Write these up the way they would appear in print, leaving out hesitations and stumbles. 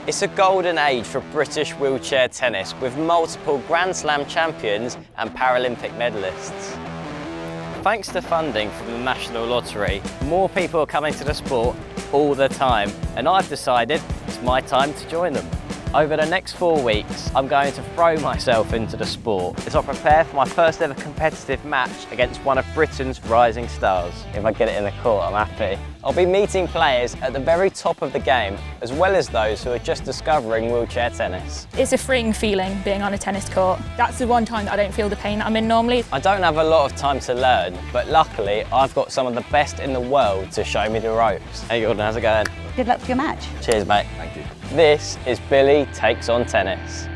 It's a golden age for British wheelchair tennis with multiple Grand Slam champions and Paralympic medalists. Thanks to funding from the National Lottery, more people are coming to the sport all the time, and I've decided it's my time to join them. Over the next 4 weeks, I'm going to throw myself into the sport as I prepare for my first ever competitive match against one of Britain's rising stars. If I get it in the court, I'm happy. I'll be meeting players at the very top of the game, as well as those who are just discovering wheelchair tennis. It's a freeing feeling being on a tennis court. That's the one time that I don't feel the pain that I'm in normally. I don't have a lot of time to learn, but luckily I've got some of the best in the world to show me the ropes. Hey Gordon, how's it going? Good luck for your match. Cheers, mate. Thank you. This is Billy Takes on Tennis.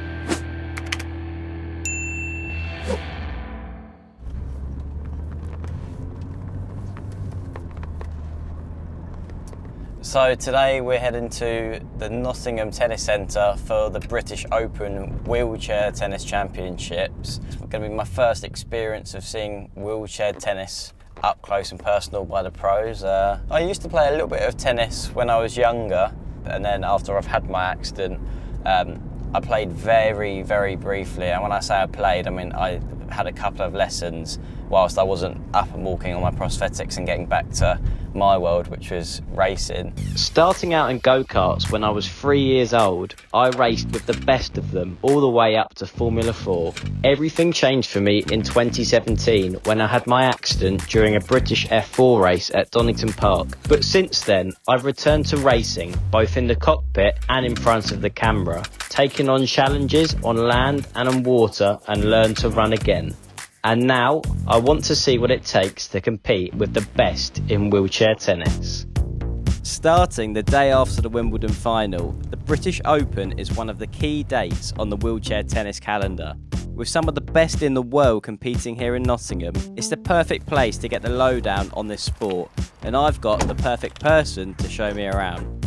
So today we're heading to the Nottingham Tennis Centre for the British Open Wheelchair Tennis Championships. It's going to be my first experience of seeing wheelchair tennis up close and personal by the pros. I used to play a little bit of tennis when I was younger, and then after I've had my accident, I played very, very briefly. And when I say I played, I mean I had a couple of lessons whilst I wasn't up and walking on my prosthetics and getting back to my world, which was racing. Starting out in go-karts when I was 3 years old, I raced with the best of them all the way up to Formula 4. Everything changed for me in 2017 when I had my accident during a British F4 race at Donington Park. But since then, I've returned to racing, both in the cockpit and in front of the camera, taking on challenges on land and on water and learned to run again. And now, I want to see what it takes to compete with the best in wheelchair tennis. Starting the day after the Wimbledon final, the British Open is one of the key dates on the wheelchair tennis calendar. With some of the best in the world competing here in Nottingham, it's the perfect place to get the lowdown on this sport, and I've got the perfect person to show me around.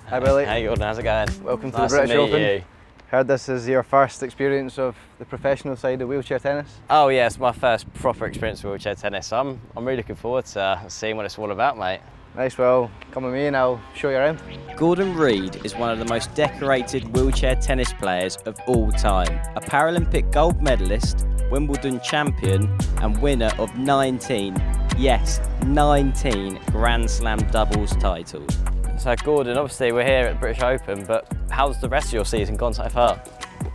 Hi Billy. Hey Gordon, how's it going? Welcome to Nice the British to meet Open. you. Heard this is your first experience of the professional side of wheelchair tennis. Oh yeah, it's my first proper experience with wheelchair tennis. I'm really looking forward to seeing what it's all about, mate. Nice, well, come with me and I'll show you around. Gordon Reid is one of the most decorated wheelchair tennis players of all time. A Paralympic gold medalist, Wimbledon champion and winner of 19 Grand Slam doubles titles. So Gordon, obviously we're here at the British Open, but how's the rest of your season gone so far?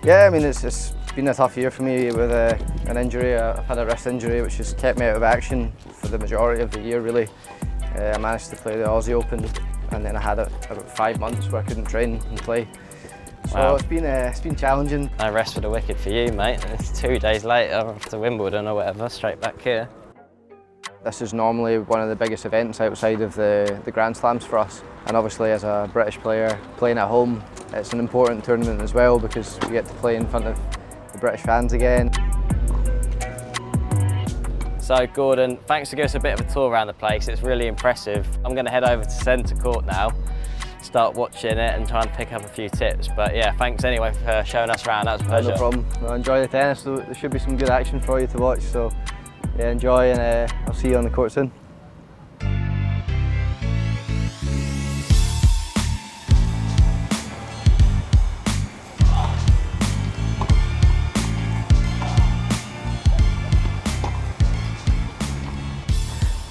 Yeah, I mean it's been a tough year for me with an injury. I've had a wrist injury which has kept me out of action for the majority of the year really. I managed to play the Aussie Open and then I had about 5 months where I couldn't train and play. So Wow. it's been challenging. No rest for the wicked for you, mate. It's 2 days later after Wimbledon or whatever, straight back here. This is normally one of the biggest events outside of the Grand Slams for us. And obviously as a British player playing at home, it's an important tournament as well because we get to play in front of the British fans again. So Gordon, thanks for giving us a bit of a tour around the place. It's really impressive. I'm going to head over to centre court now, start watching it and try and pick up a few tips. But yeah, thanks anyway for showing us around. That was a pleasure. No problem. Well, enjoy the tennis. There should be some good action for you to watch. So yeah, enjoy and I'll see you on the court soon.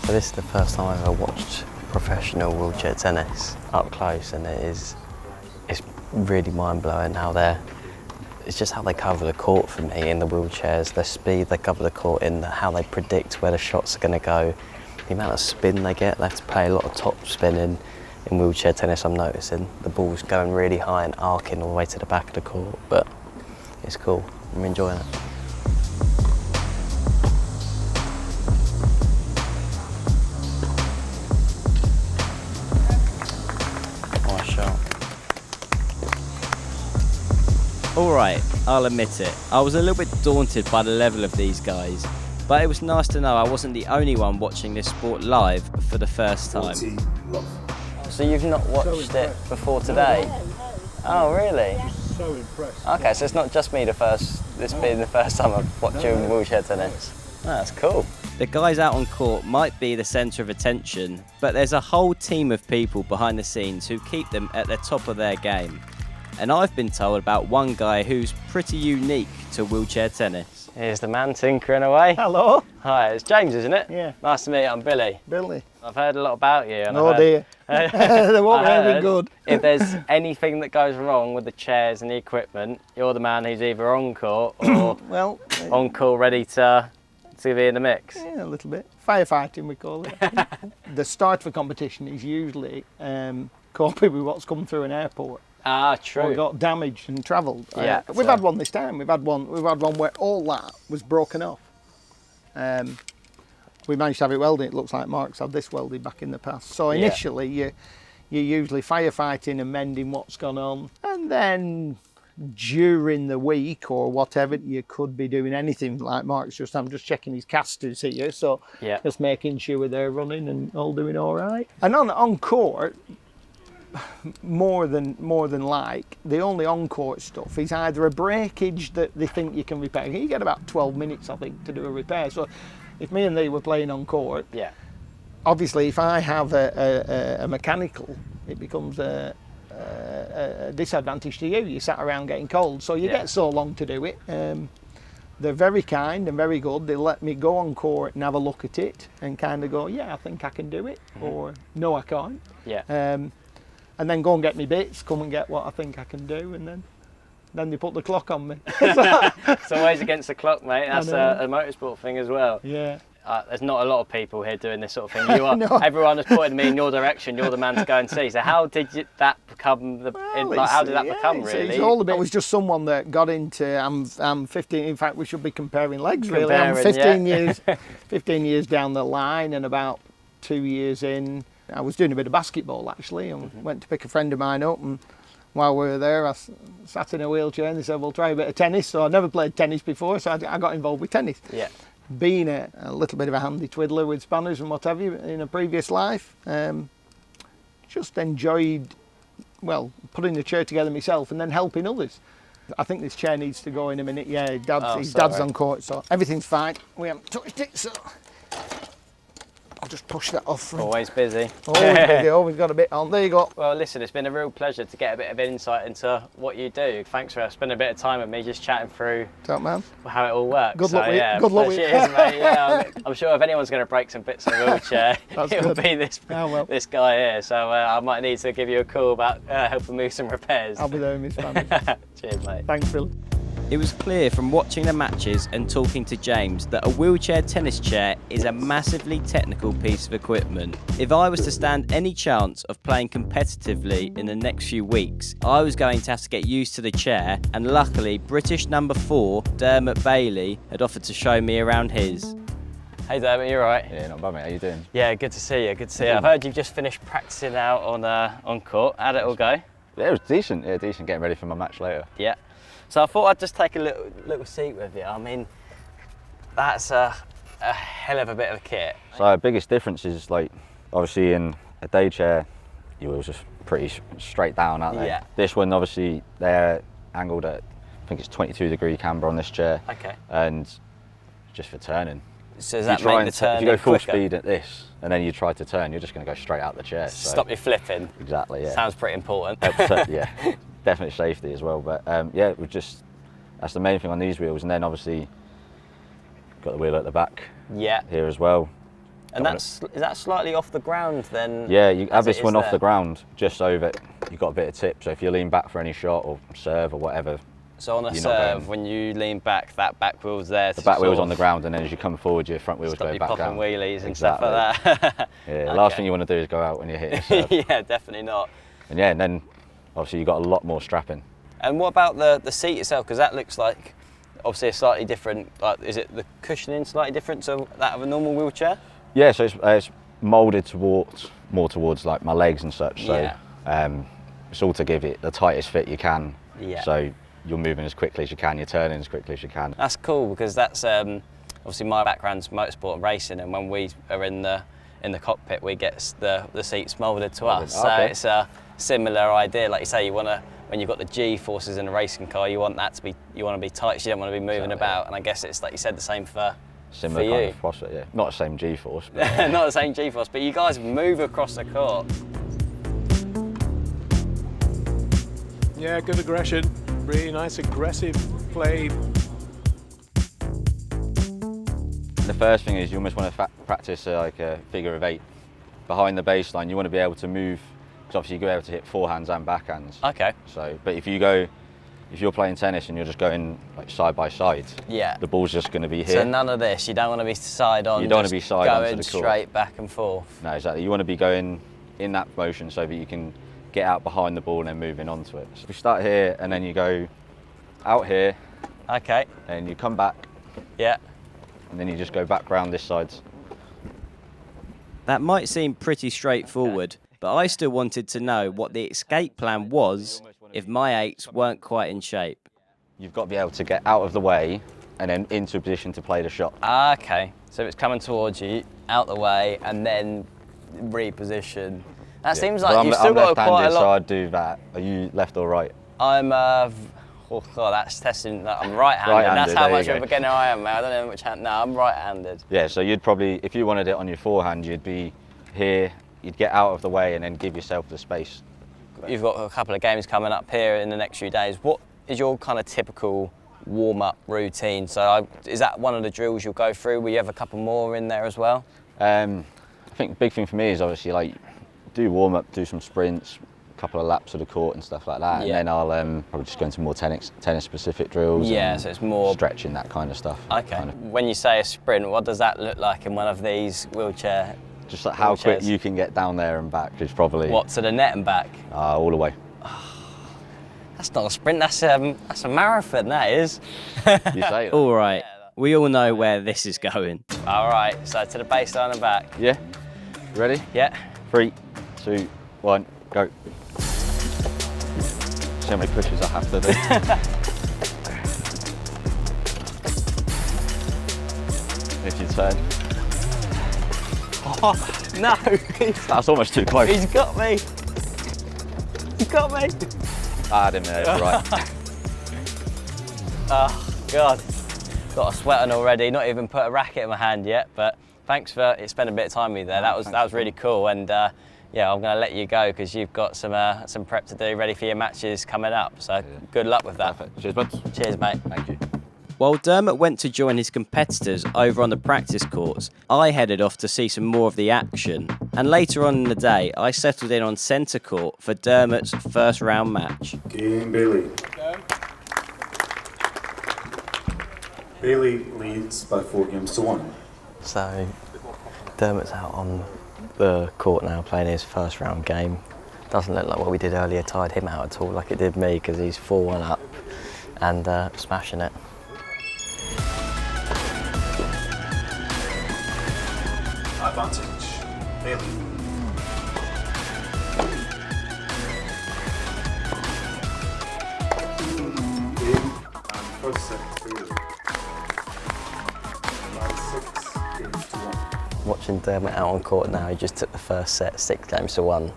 So this is the first time I've ever watched professional wheelchair tennis up close, and it's really mind-blowing how it's just how they cover the court for me in the wheelchairs, the speed they cover the court in, how they predict where the shots are going to go, the amount of spin they get. They have to play a lot of top spin in wheelchair tennis. I'm noticing the ball's going really high and arcing all the way to the back of the court, but it's cool. I'm enjoying it. Alright, I'll admit it, I was a little bit daunted by the level of these guys, but it was nice to know I wasn't the only one watching this sport live for the first time. So you've not watched it before today? Oh really? So impressed. Okay, so it's not just me this being the first time I've watched wheelchair tennis. Oh, that's cool. The guys out on court might be the centre of attention, but there's a whole team of people behind the scenes who keep them at the top of their game. and I've been told about one guy who's pretty unique to wheelchair tennis. Here's the man tinkering away. Hello. Hi, it's James, isn't it? Yeah. Nice to meet you, I'm Billy. Billy. I've heard a lot about you. And Oh dear. They won't be good. If there's anything that goes wrong with the chairs and the equipment, you're the man who's either on court or Well, on call ready to be in the mix. yeah, a little bit. Firefighting, we call it. The start of a competition is usually coping with what's come through an airport. Ah, Or true. got damaged and travelled. Yeah, We've so- had one this time. We've had one where all that was broken off. We managed to have it welded. It looks like Mark's had this welded back in the past. So Yeah. initially you're usually firefighting and mending what's gone on, and then during the week or whatever you could be doing anything like Mark's just. I'm just checking his casters here, so Yeah. just making sure they're running and all doing all right. And on court, more than like, the only on-court stuff is either a breakage that they think you can repair. You get about 12 minutes, I think, to do a repair. So if me and they were playing on court, Yeah. obviously if I have a mechanical, it becomes a disadvantage to you. You sat around getting cold, so you Yeah. get so long to do it. They're very kind and very good. They let me go on court and have a look at it and kind of go, yeah, I think I can do it, or no, I can't. Yeah. And then go and get me bits, come and get what I think I can do, and then they put the clock on me. It's always against the clock, mate. That's know. a motorsport thing as well. Yeah. There's not a lot of people here doing this sort of thing. You are. No. Everyone has pointed me in your direction. You're the man to go and see. So how did that become how did that become really? It's all a bit. It was just someone that got into. I'm 15. In fact, we should be comparing legs. Really, I'm Comparing, 15 years, 15 years down the line, and about 2 years in, I was doing a bit of basketball actually, and went to pick a friend of mine up. And while we were there, I sat in a wheelchair, and they said, "Well, try a bit of tennis." So I'd never played tennis before, so I got involved with tennis. Yeah. Being a little bit of a handy twiddler with spanners and what have you in a previous life, just enjoyed, well, putting the chair together myself and then helping others. I think this chair needs to go in a minute. Yeah, his dad's on court, so everything's fine. We haven't touched it, so I'll just push that off for him. Always busy. Always got a bit on. There you go. Well, listen, it's been a real pleasure to get a bit of insight into what you do. Thanks for spending a bit of time with me, just chatting through Top man. how it all works. Good luck with it. Good luck with it. Cheers, mate. Yeah, I'm sure if anyone's going to break some bits of a wheelchair, That's it'll good. be this this guy here. So I might need to give you a call about helping move some repairs. I'll be there in his family. Cheers, mate. Thanks, Billy. It was clear from watching the matches and talking to James that a wheelchair tennis chair is a massively technical piece of equipment. If I was to stand any chance of playing competitively in the next few weeks, I was going to have to get used to the chair, and luckily British number 4, Dermot Bailey, had offered to show me around his. Hey Dermot, you alright? Yeah, not bad, mate. How you doing? Yeah, good to see you, good to see you. I've heard you've just finished practicing out on court. How'd it all go? Yeah, it was decent. Yeah, decent. Getting ready for my match later. Yeah. So I thought I'd just take a little seat with you. I mean, that's a hell of a bit of a kit. So the biggest difference is, like, obviously in a day chair, your wheels are pretty straight down, aren't they? Yeah. This one, obviously, they're angled at, I think it's 22-degree camber on this chair. Okay. And just for turning. So does If that you try make the and turn if you go full quicker? speed at this, and then you try to turn, you're just going to go straight out the chair. So. Stop you flipping. Exactly, yeah. Sounds pretty important. Yeah, definitely safety as well. But yeah, we just, that's the main thing on these wheels. And then obviously got the wheel at the back Yeah. here as well. And is that slightly off the ground then? Yeah, you have as this it one is off the there? ground, just so that you've got a bit of tip. So if you lean back for any shot or serve or whatever, So on a you're not serve, going- when you lean back, that back wheel's there. the back wheel's on the ground, and then as you come forward, your front wheel's Stop going you back popping down. wheelies and Exactly. stuff like that. Yeah, the last thing you want to do is go out when you're hitting a serve. Yeah, definitely not. And yeah, and then obviously you've got a lot more strapping. And what about the seat itself? Because that looks like obviously a slightly different. Like, is it the cushioning slightly different to that of a normal wheelchair? Yeah, so it's moulded more towards like my legs and such. So Yeah. it's all to give it the tightest fit you can. Yeah. So you're moving as quickly as you can, you're turning as quickly as you can. That's cool because that's obviously my background's motorsport and racing, and when we are in the cockpit, we get the seats moulded to us. So Okay. it's a similar idea. Like you say, when you've got the G forces in a racing car, you want to be tight. So you don't want to be moving Exactly, about. yeah. And I guess it's like you said, the same for Similar for kind you. of process, yeah. Not the same G-force, but Not the same G force, but you guys move across the court. Yeah, good aggression. Really nice aggressive play. The first thing is you almost want to practice like a figure of 8 behind the baseline. You want to be able to move, because obviously you're able to hit forehands and backhands. Okay. So, but if you're playing tennis and you're just going like side by side, Yeah. the ball's just going to be here. So none of this. You don't want to be side on. You don't want to be side on to going the court. straight back and forth. No, exactly. You want to be going in that motion so that you can get out behind the ball and then moving onto it. So we start here and then you go out here. Okay. And you come back. Yeah. And then you just go back round this side. That might seem pretty straightforward, but I still wanted to know what the escape plan was if my 8s weren't quite in shape. You've got to be able to get out of the way and then into a position to play the shot. Okay. So it's coming towards you, out the way, and then reposition. That seems like you've still got quite a lot. So I'd do that. Are you left or right? I'm oh god, that's testing. I'm right-handed. Right-handed, That's how there much you of a go. beginner I am. I don't know which hand. No, I'm right-handed. Yeah, so you'd probably, if you wanted it on your forehand, you'd be here, you'd get out of the way and then give yourself the space. You've got a couple of games coming up here in the next few days. What is your kind of typical warm-up routine? So is that one of the drills you'll go through? Will you have a couple more in there as well? I think the big thing for me is obviously like do warm-up, do some sprints, a couple of laps of the court and stuff like that, Yeah. and then I'll probably just go into more tennis-specific drills. Yeah, and so it's more stretching, that kind of stuff. Okay. Kind of. When you say a sprint, what does that look like in one of these wheelchair? Just like how quick wheelchairs? you can get down there and back is probably What, to the net and back? all the way. That's not a sprint. That's a marathon. That is. You say it. All right, we all know where this is going. All right. So to the baseline and back. Yeah. Ready? Yeah. 3, 2, 1, go. See how many pushes I have to do. If you turn. Oh no! That's almost too close. He's got me. He's got me. I didn't know, it's right. Oh God. Got a sweat on already. Not even put a racket in my hand yet. But thanks for spending a bit of time with me there. That was really cool. And yeah, I'm going to let you go because you've got some prep to do, ready for your matches coming up. So good luck with that. Perfect. Cheers, bud. Cheers, mate. Thank you. While Dermot went to join his competitors over on the practice courts, I headed off to see some more of the action. And later on in the day, I settled in on centre court for Dermot's first round match. Game Billy. Bailey leads by 4 games to 1. So Dermot's out on the court now playing his first round game. Doesn't look like what we did earlier tired him out at all like it did me because he's 4-1 up and smashing it. Advantage. Bailey. Game and first set Bailey. By 6 games to 1. Watching Dermot out on court now, he just took the first set 6 games to 1.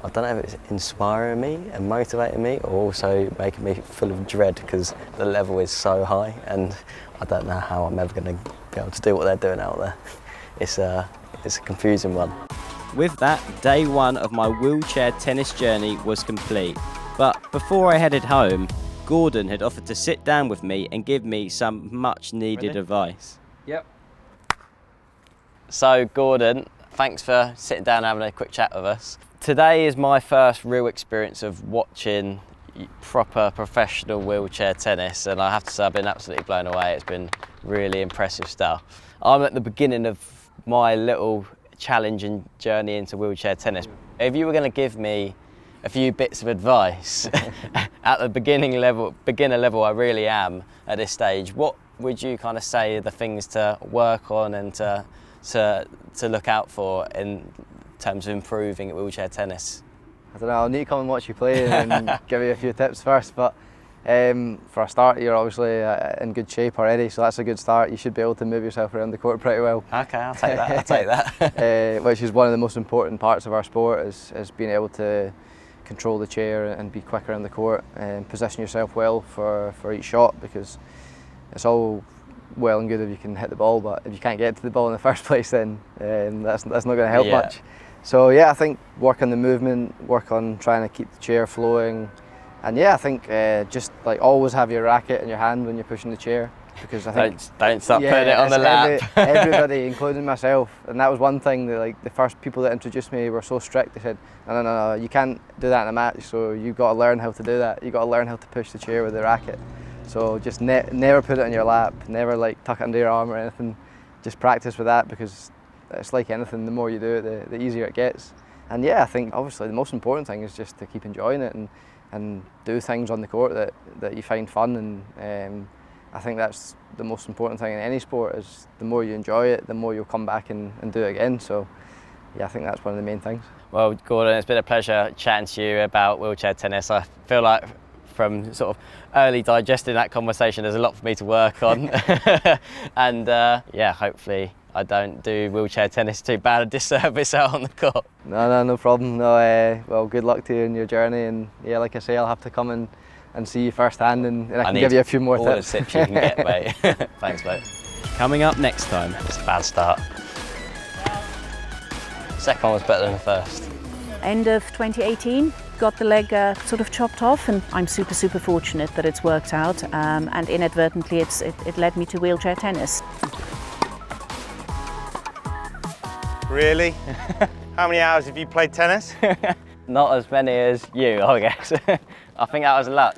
I don't know if it's inspiring me and motivating me or also making me full of dread because the level is so high and I don't know how I'm ever going to be able to do what they're doing out there. It's a confusing one. With that, day 1 of my wheelchair tennis journey was complete. But before I headed home, Gordon had offered to sit down with me and give me some much needed advice. Yep. So Gordon, thanks for sitting down and having a quick chat with us. Today is my first real experience of watching proper professional wheelchair tennis and I have to say I've been absolutely blown away. It's been really impressive stuff. I'm at the beginning of my little challenging journey into wheelchair tennis. If you were going to give me a few bits of advice at the beginner level I really am at this stage, what would you kind of say are the things to work on and to look out for in terms of improving at wheelchair tennis? I don't know, I'll need to come and watch you play and give you a few tips first, but for a start you're obviously in good shape already, so that's a good start. You should be able to move yourself around the court pretty well. Okay, I'll take that, I'll take that. Which is one of the most important parts of our sport, is being able to control the chair and be quick around the court and position yourself well for each shot, because it's all well and good if you can hit the ball, but if you can't get to the ball in the first place, then that's not going to help much. So yeah, I think work on the movement, work on trying to keep the chair flowing, And yeah, I think just like always have your racket in your hand when you're pushing the chair, because I think Don't stop putting it on the lap. Everybody, including myself, and that was one thing that like the first people that introduced me were so strict. They said, no, you can't do that in a match. So you've got to learn how to do that. You've got to learn how to push the chair with the racket. So just never put it on your lap. Never like tuck it under your arm or anything. Just practice with that, because it's like anything. The more you do it, the easier it gets. And yeah, I think obviously the most important thing is just to keep enjoying it and do things on the court that you find fun. And I think that's the most important thing in any sport, is the more you enjoy it, the more you'll come back and do it again. So yeah, I think that's one of the main things. Well, Gordon, it's been a pleasure chatting to you about wheelchair tennis. I feel like from sort of early digesting that conversation, there's a lot for me to work on. And yeah, hopefully I don't do wheelchair tennis too bad a disservice out on the court. No problem. No, well, good luck to you in your journey. And yeah, like I say, I'll have to come and see you firsthand, and I can give you a few more all tips. the tips you can get, mate. Thanks, mate. Coming up next time. It's a bad start. Second one was better than the first. End of 2018, got the leg sort of chopped off, and I'm super fortunate that it's worked out, and inadvertently it led me to wheelchair tennis. Really? How many hours have you played tennis? Not as many as you, I guess. I think that was luck.